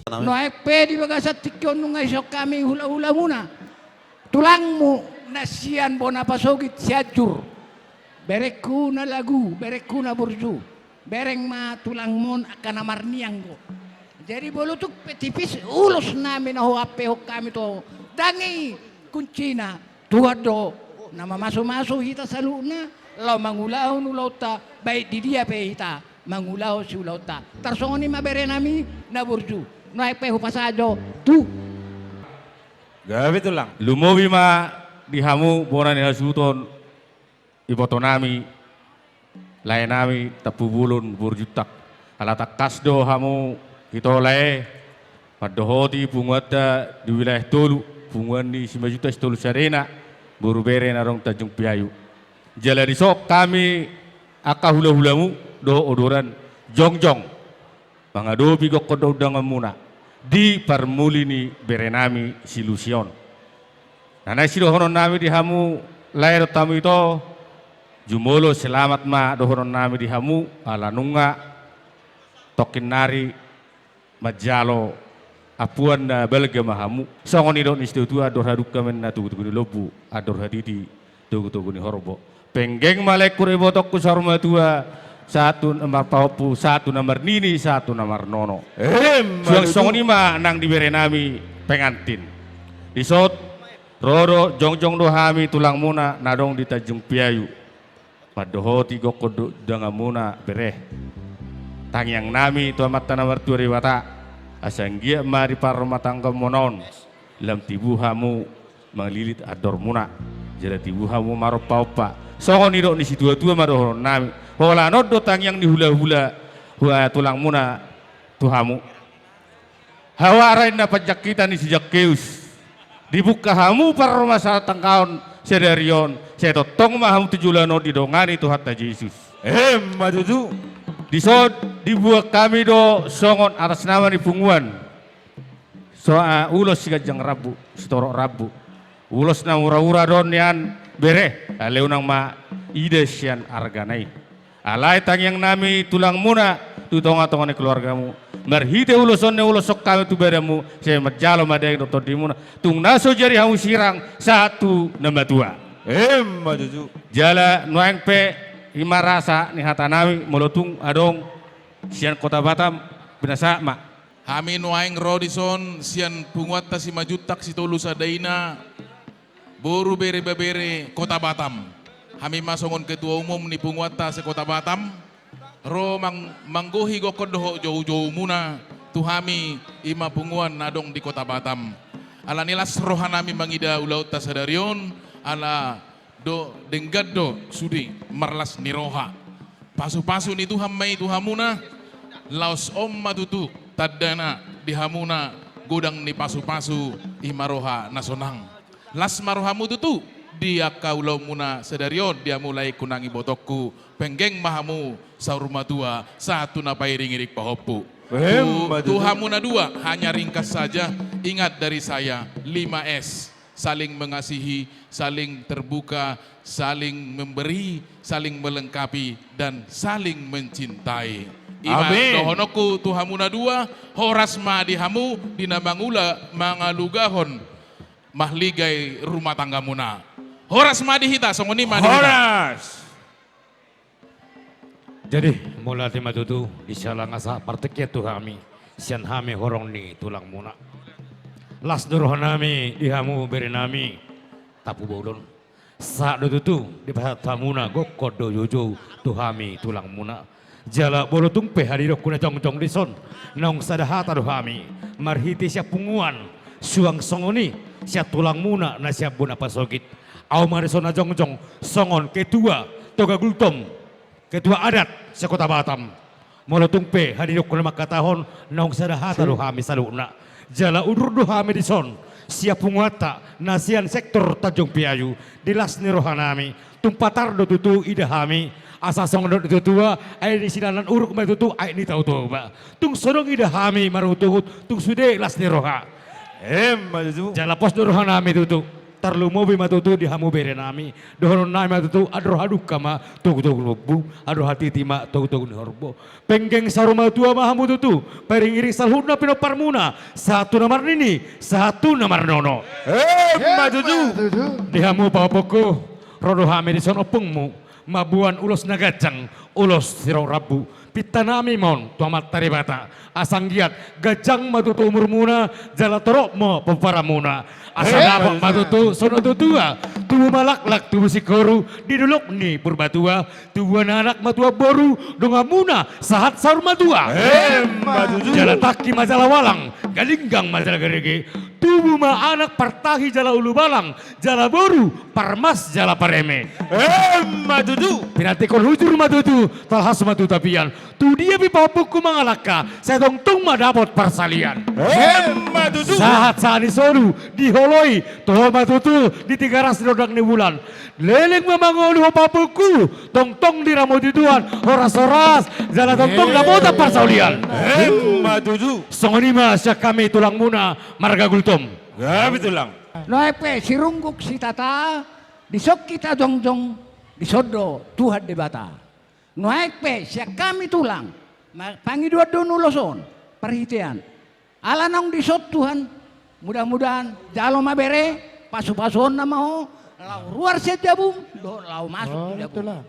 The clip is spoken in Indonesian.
No pwede baga sa tikyon nung isok kami hula-hula muna. Tulang mo na siyan bo napasogit siyadjur. Berek ko na lagu, berek ko na burju. Bereng ma tulang mon akan namarniang ko. Jadi bolutuk petipis ulos namin na huape kami to. Dangi kuncina tuwado na mamaso-maso hita sa luna. Law mangulaw nulaw ta, baik di dia pe hita. Mangulaw si ulaw ta. Tarsong ni mabere nami na burju. Naik pehu pasajo tu. Gabi itu lang. Lumobi ma dihamu bonan ni hasuton iboto nami lain nami tapu bulun burjutak alatak kasdo hamu kita oleh padohoti pungwata di wilayah Tolu punguan di 5 juta Tolu Sarena buru bere narong Tanjung Piayu jala sok kami akahula-hulamu do odoran jongjong pangadobi gok kodo dangamuna di parmulini berenami silusion. Nana sido honon nami di hamu lahir tamu itu jumolo selamat ma do honon nami di hamu ala nunga tokin nari majalo apuan na belga mahamu songon idon istu ador haduk kamen na tugu tugu lobu ador hadidi tugu tugu ni horbo penggeng malek kure botok ku sorma tua satu nomor paupu, satu nomor nini, satu nomor nono. Suang songoni ma nang diberi nami pengantin. Disot roro jongjong dohami tulang muna nadong di Tanjung Piayu. Padohoti gokodo dengan muna bereh. Tangyang nami tua mata nomor 2 riwata. Asanggia mari par rumah tangga monon. Lam tibuhamu melilit ador muna. Jadi tibuhamu maro paupa. Songoni dok ni si tua-tua maroh nami. Hola nodo tang yang dihula-hula hua tulang muna tuhamu. Hawarain dapat kita ni sejak keus. Dibuka hamu para rumah satang kaon sedarion. Saya totong mahamu tujulano didongani Tuhan ta Yesus. Madudu. Disod dibuat kami do songon atas nama di punguan. Soa ulos sigajang rabu, setorok rabu. Ulos na ura-ura don yan bere. Leunang ma ide sian arganai. Alai tang yang nami tulang muna tu tonga-tonga keluargamu. Merhite ulosonne ulosok kami tu beremu. Saya majalo madai doktor dimuna. Tung naso jari hamu sirang satu nama tua. Majuju. Jala nuang pe lima rasa ni hata nami molotung adong sian kota Batam binasa mak. Hami nuang Rodison sian punguat ta 5 juta si Tolu Sadaina. Boru bere-bere kota Batam. Kami masongon ketua umum ni Punguata se kota Batam. Ro manggohi gokodoh jauh-jauh muna. Tuhami ima punguan nadong di kota Batam. Ala nilas rohanami mangida ulaut tasadarion. Ala do denggado sudi marlas niroha. Pasu-pasu ni Tuhan mai Tuhamuna. Laos om matutu tadana dihamuna godang ni pasu-pasu imaroha nasonang. Las marohamu tutu. Dia kaulau muna sedarion dia mulai kunangi botokku penggeng mahamu saurma tua satu napai ringirik pahopu Tuhamuna 2 hanya ringkas saja ingat dari saya 5S saling mengasihi saling terbuka saling memberi saling melengkapi dan saling mencintai Amin. Dohonoku Tuhamuna 2 horas ma dihamu dinamangula mangalugahon mahligai rumah tangga muna Horas madihita, songoni madihita. Horas. Jadi mulai tema tutu disalang asa parteknya tu kami sian hami horong ni tulang muna. Las duruh nami dihamu beri nami tapu bolon. Saat tutu di pasar tamuna gok kodo yojo tu hami tulang muna. Jala bolo tungpe hari dok kuna jong dison nong sadahata tu hami marhiti siap punguan suang songoni siap tulang muna na siap buna pasogit. Au marisona jongjong songon ketua toga gultom ketua adat sekota Batam molotungpe hadiruk kuna makatahon naung sadahata rohami saluna jala udur dohami dison siap punguata nasian sektor Tanjung Piayu dilasni rohanami tumpatar do tutu idahami asa songon do tutua ai di sidanan uruk ma tutu ai ni tau tu ba tung sodong idahami marutuhut tung sude lasni roha Majuju. jala pos do rohanami tutu tarlu mobi matutu di hamu bere nami dohon nai matutu adro haduk kama tugu lobu adro hati tima tugu ni horbo penggeng saruma tua ma hamu tutu pering iri salhuna pino parmuna satu nomor nini satu nomor nono matutu di hamu papoko rodo hame di son opungmu mabuan ulos nagacang ulos sirau rabu pitanami mon tuamat taribata asang giat gajang matutu umur muna jala torok mo peparamuna asa dapat matutu sono tutua tubuh malaklak tubuh sikoru diduluk ni purbatua tubuh anak matua boru dongamuna sahat saur matua matutu jala taki majalah walang galinggang majalah gerege tubuh ma anak partahi jala ulu balang jala boru parmas jala pareme matutu pinatikon hujur matutu talhas matu tapian tu dia pipapuku mangalaka saya tong ma dapat persalian matutu sahat sani soru diholoi toh matutu di 300 dodang ni bulan leleng memangolu papuku tong di ramo dituan horas-horas jala tong na bota persalian matutu songonima siya kami tulang muna marga gultom gabi tulang Noepe sirungguk si tata disok kita jongjong disodo Tuhan debata. Noepe siya kami tulang pangidua nuloson perhitian. Alanong disot Tuhan mudah-mudahan jalo mabere pasu-pasuon na mau lau luar siya jabung do lau masuk jabung.